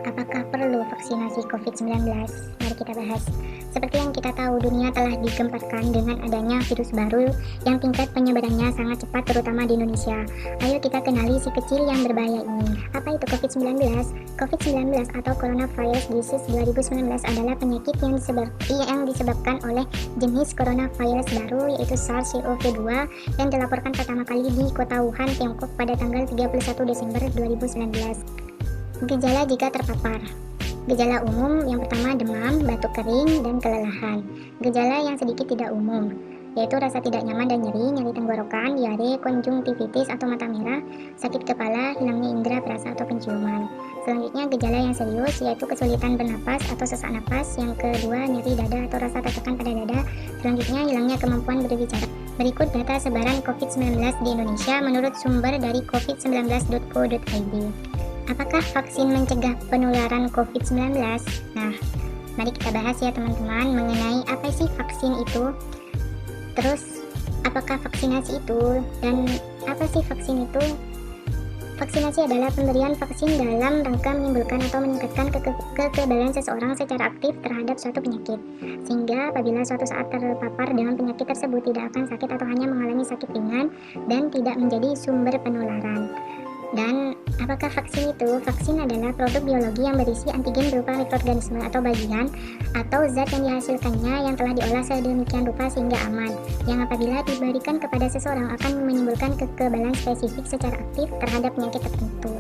Apakah perlu vaksinasi COVID-19? Mari kita bahas. Seperti yang kita tahu, dunia telah digemparkan dengan adanya virus baru yang tingkat penyebarannya sangat cepat, terutama di Indonesia. Ayo kita kenali si kecil yang berbahaya ini. Apa itu COVID-19? COVID-19 atau Coronavirus Disease 2019 adalah penyakit yang disebabkan oleh jenis coronavirus baru, yaitu SARS-CoV-2, yang dilaporkan pertama kali di kota Wuhan, Tiongkok pada tanggal 31 Desember 2019. Gejala jika terpapar. Gejala umum yang pertama demam, batuk kering, dan kelelahan. Gejala yang sedikit tidak umum, yaitu rasa tidak nyaman dan nyeri, nyeri tenggorokan, diare, konjungtivitis atau mata merah, sakit kepala, hilangnya indera perasa atau penciuman. Selanjutnya gejala yang serius, yaitu kesulitan bernapas atau sesak napas. Yang kedua, nyeri dada atau rasa tertekan pada dada. Selanjutnya, hilangnya kemampuan berbicara. Berikut data sebaran COVID-19 di Indonesia menurut sumber dari covid19.co.id. Apakah vaksin mencegah penularan COVID-19? Nah, mari kita bahas ya teman-teman mengenai apa sih vaksin itu, terus apakah vaksinasi itu, dan apa sih vaksin itu. Vaksinasi adalah pemberian vaksin dalam rangka menimbulkan atau meningkatkan kekebalan seseorang secara aktif terhadap suatu penyakit, sehingga apabila suatu saat terpapar dengan penyakit tersebut tidak akan sakit atau hanya mengalami sakit ringan dan tidak menjadi sumber penularan. Dan apakah vaksin itu? Vaksin adalah produk biologi yang berisi antigen berupa mikroorganisme atau bagian atau zat yang dihasilkannya yang telah diolah sedemikian rupa sehingga aman, yang apabila diberikan kepada seseorang akan menimbulkan kekebalan spesifik secara aktif terhadap penyakit tertentu.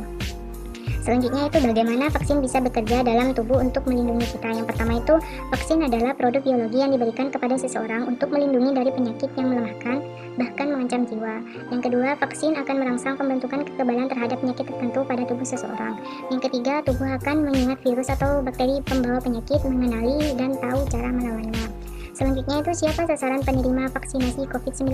Selanjutnya itu bagaimana vaksin bisa bekerja dalam tubuh untuk melindungi kita. Yang pertama itu, vaksin adalah produk biologi yang diberikan kepada seseorang untuk melindungi dari penyakit yang melemahkan, bahkan mengancam jiwa. Yang kedua, vaksin akan merangsang pembentukan kekebalan terhadap penyakit tertentu pada tubuh seseorang. Yang ketiga, tubuh akan mengingat virus atau bakteri pembawa penyakit, mengenali dan tahu cara melawannya. Selanjutnya itu siapa sasaran penerima vaksinasi COVID-19?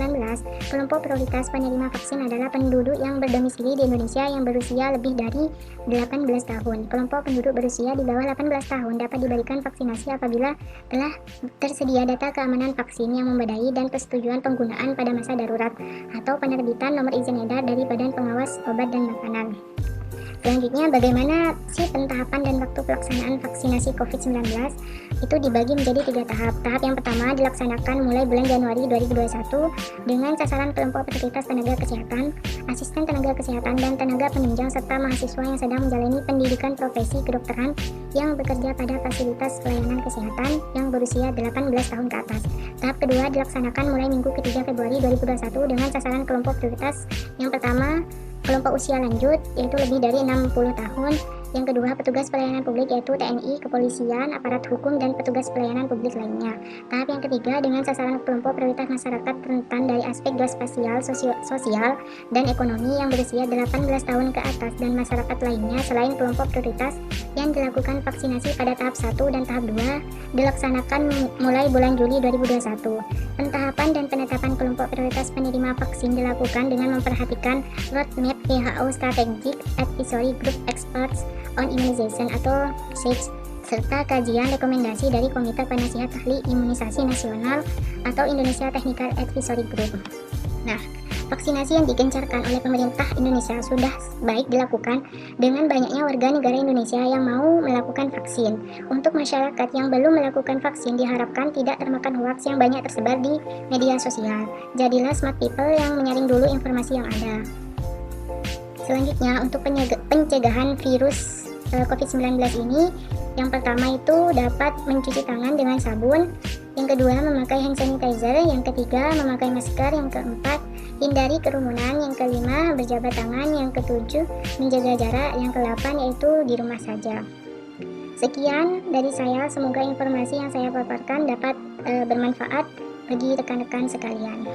Kelompok prioritas penerima vaksin adalah penduduk yang berdomisili di Indonesia yang berusia lebih dari 18 tahun. Kelompok penduduk berusia di bawah 18 tahun dapat diberikan vaksinasi apabila telah tersedia data keamanan vaksin yang memadai dan persetujuan penggunaan pada masa darurat atau penerbitan nomor izin edar dari Badan Pengawas Obat dan Makanan. Selanjutnya, bagaimana sih pentahapan dan waktu pelaksanaan vaksinasi COVID-19? Itu dibagi menjadi 3 tahap. Tahap yang pertama dilaksanakan mulai bulan Januari 2021 dengan sasaran kelompok prioritas tenaga kesehatan, asisten tenaga kesehatan, dan tenaga penunjang serta mahasiswa yang sedang menjalani pendidikan profesi kedokteran yang bekerja pada fasilitas pelayanan kesehatan yang berusia 18 tahun ke atas. Tahap kedua dilaksanakan mulai Minggu ke-3 Februari 2021 dengan sasaran kelompok prioritas yang pertama kelompok usia lanjut, yaitu lebih dari 60 tahun. Yang kedua, petugas pelayanan publik, yaitu TNI, kepolisian, aparat hukum, dan petugas pelayanan publik lainnya. Tahap yang ketiga dengan sasaran kelompok prioritas masyarakat rentan dari aspek geospasial, sosial, dan ekonomi yang berusia 18 tahun ke atas dan masyarakat lainnya selain kelompok prioritas yang dilakukan vaksinasi pada tahap 1 dan tahap 2 dilaksanakan mulai bulan Juli 2021. Pentahapan dan penetapan kelompok prioritas penerima vaksin dilakukan dengan memperhatikan roadmap WHO Strategic Advisory Group Experts on Immunization atau SAGE serta kajian rekomendasi dari Komite Penasihat Ahli Imunisasi Nasional atau Indonesia Technical Advisory Group. Nah, vaksinasi yang digencarkan oleh pemerintah Indonesia sudah baik dilakukan dengan banyaknya warga negara Indonesia yang mau melakukan vaksin. Untuk masyarakat yang belum melakukan vaksin diharapkan tidak termakan hoaks yang banyak tersebar di media sosial. Jadilah smart people yang menyaring dulu informasi yang ada. Selanjutnya, untuk pencegahan virus COVID-19 ini, yang pertama itu dapat mencuci tangan dengan sabun, yang kedua memakai hand sanitizer, yang ketiga memakai masker, yang keempat hindari kerumunan, yang kelima berjabat tangan, yang ketujuh menjaga jarak, yang kedelapan yaitu di rumah saja. Sekian dari saya, semoga informasi yang saya paparkan dapat bermanfaat bagi rekan-rekan sekalian.